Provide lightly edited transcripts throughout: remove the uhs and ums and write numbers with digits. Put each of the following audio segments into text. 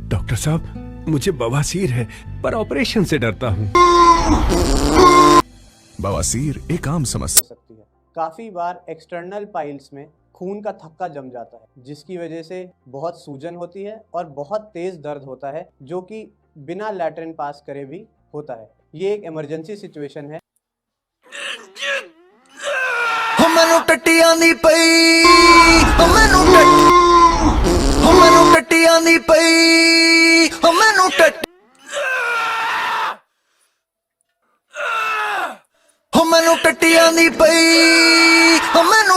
Doctor साहब, मुझे बवासीर है पर ऑपरेशन से डरता हूँ। बवासीर एक आम समस्या हो सकती है। काफ़ी बार एक्सटर्नल पाइल्स में खून का थक्का जम जाता है, जिसकी वजह से बहुत सूजन होती है और बहुत तेज़ दर्द होता है, जो कि बिना लैट्रिन पास करे भी होता है। ये एक इमरजेंसी सिचुएशन है। ਮੈਨੂੰ ਟੱਟੀਆਂ ਦੀ ਪਈ ਮੈਨੂੰ ਟੱਟੀਆਂ ਦੀ ਪਈ ਮੈਨੂੰ ਟੱਟੀਆਂ ਦੀ ਪਈ ਮੈਨੂੰ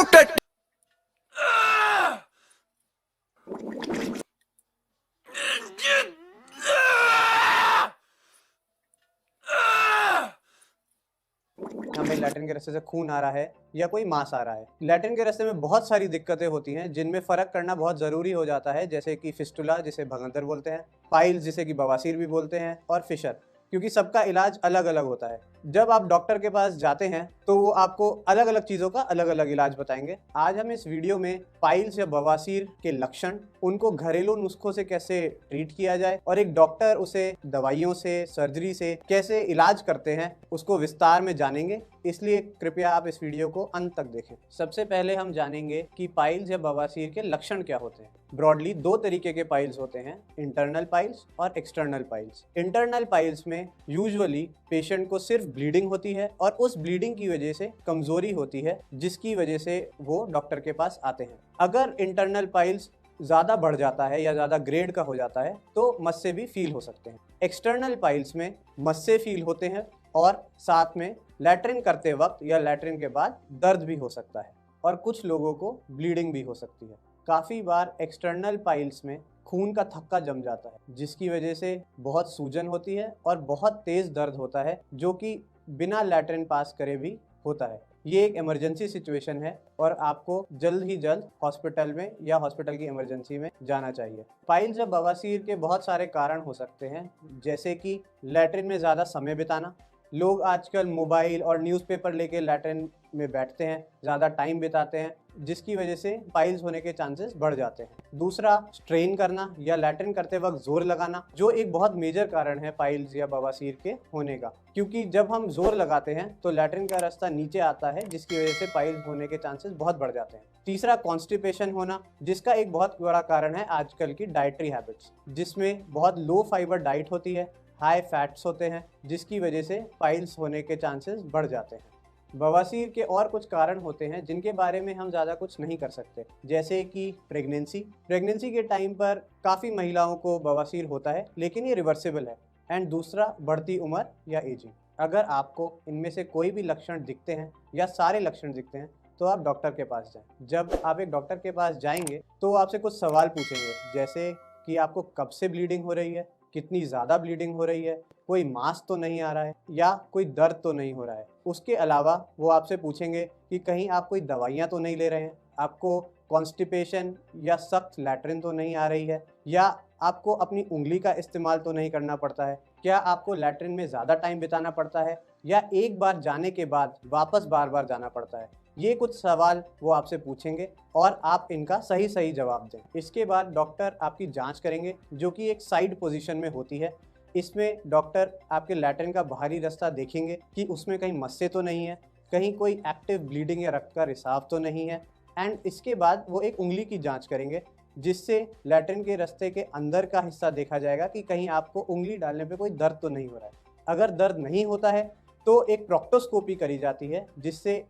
हमें लैट्रिन के रास्ते से खून आ रहा है या कोई मांस आ रहा है। लैट्रिन के रास्ते में बहुत सारी दिक्कतें होती हैं, जिनमें फ़र्क करना बहुत ज़रूरी हो जाता है, जैसे कि फिस्टुला जिसे भगंदर बोलते हैं, पाइल्स जिसे कि बवासीर भी बोलते हैं, और फिशर, क्योंकि सबका इलाज अलग अलग होता है। जब आप डॉक्टर के पास जाते हैं तो वो आपको अलग अलग चीज़ों का अलग अलग इलाज बताएंगे। आज हम इस वीडियो में पाइल्स या बवासीर के लक्षण, उनको घरेलू नुस्खों से कैसे ट्रीट किया जाए और एक डॉक्टर उसे दवाइयों से, सर्जरी से कैसे इलाज करते हैं, उसको विस्तार में जानेंगे। इसलिए कृपया आप इस वीडियो को अंत तक देखें। सबसे पहले हम जानेंगे कि पाइल्स या बवासीर के लक्षण क्या होते हैं। ब्रॉडली दो तरीके के पाइल्स होते हैं, इंटरनल पाइल्स और एक्सटर्नल पाइल्स। इंटरनल पाइल्स में यूजुअली पेशेंट को सिर्फ ब्लीडिंग होती है और उस ब्लीडिंग की वजह से कमजोरी होती है, जिसकी वजह से वो डॉक्टर के पास आते हैं। अगर इंटरनल पाइल्स ज़्यादा बढ़ जाता है या ज़्यादा ग्रेड का हो जाता है तो मस्से भी फील हो सकते हैं। एक्सटर्नल पाइल्स में मस्से फील होते हैं और साथ में लैट्रिन करते वक्त या लैट्रिन के बाद दर्द भी हो सकता है और कुछ लोगों को ब्लीडिंग भी हो सकती है। काफ़ी बार एक्सटर्नल पाइल्स में खून का थक्का जम जाता है, जिसकी वजह से बहुत सूजन होती है और बहुत तेज़ दर्द होता है, जो कि बिना लैट्रिन पास करे भी होता है। ये एक इमरजेंसी सिचुएशन है और आपको जल्द ही जल्द हॉस्पिटल में या हॉस्पिटल की इमरजेंसी में जाना चाहिए। पाइल्स या बवासीर के बहुत सारे कारण हो सकते हैं, जैसे कि लैट्रिन में ज़्यादा समय बिताना। लोग आजकल मोबाइल और न्यूज़पेपर लेके लैट्रिन में बैठते हैं, ज़्यादा टाइम बिताते हैं, जिसकी वजह से पाइल्स होने के चांसेस बढ़ जाते हैं। दूसरा, स्ट्रेन करना या लैट्रिन करते वक्त जोर लगाना, जो एक बहुत मेजर कारण है पाइल्स या बवासीर के होने का, क्योंकि जब हम जोर लगाते हैं तो लैट्रिन का रास्ता नीचे आता है, जिसकी वजह से पाइल्स होने के चांसेस बहुत बढ़ जाते हैं। तीसरा, कॉन्स्टिपेशन होना, जिसका एक बहुत बड़ा कारण है आजकल की डाइटरी हैबिट्स, जिसमें बहुत लो फाइबर डाइट होती है, हाई फैट्स होते हैं, जिसकी वजह से पाइल्स होने के चांसेस बढ़ जाते हैं। बवासीर के और कुछ कारण होते हैं जिनके बारे में हम ज़्यादा कुछ नहीं कर सकते, जैसे कि प्रेगनेंसी के टाइम पर काफ़ी महिलाओं को बवासीर होता है, लेकिन ये रिवर्सिबल है। एंड दूसरा, बढ़ती उम्र या एजिंग। अगर आपको इनमें से कोई भी लक्षण दिखते हैं या सारे लक्षण दिखते हैं तो आप डॉक्टर के पास जाएं। जब आप एक डॉक्टर के पास जाएंगे तो वो आपसे कुछ सवाल पूछेंगे, जैसे कि आपको कब से ब्लीडिंग हो रही है, कितनी ज़्यादा ब्लीडिंग हो रही है, कोई मांस तो नहीं आ रहा है या कोई दर्द तो नहीं हो रहा है। उसके अलावा वो आपसे पूछेंगे कि कहीं आप कोई दवाइयाँ तो नहीं ले रहे हैं, आपको कॉन्स्टिपेशन या सख्त लैट्रिन तो नहीं आ रही है, या आपको अपनी उंगली का इस्तेमाल तो नहीं करना पड़ता है, क्या आपको लैट्रिन में ज़्यादा टाइम बिताना पड़ता है या एक बार जाने के बाद वापस बार बार जाना पड़ता है। ये कुछ सवाल वो आपसे पूछेंगे और आप इनका सही सही जवाब दें। इसके बाद डॉक्टर आपकी जांच करेंगे, जो कि एक साइड पोजीशन में होती है। इसमें डॉक्टर आपके लैट्रिन का बाहरी रास्ता देखेंगे कि उसमें कहीं मस्से तो नहीं है, कहीं कोई एक्टिव ब्लीडिंग या रक्त का रिसाव तो नहीं है। एंड इसके बाद वो एक उंगली की जांच करेंगे, जिससे लैट्रिन के रास्ते के अंदर का हिस्सा देखा जाएगा कि कहीं आपको उंगली डालने पे कोई दर्द तो नहीं हो रहा है। अगर दर्द नहीं होता है तो एक प्रोक्टोस्कोपी करी जाती है, जिससे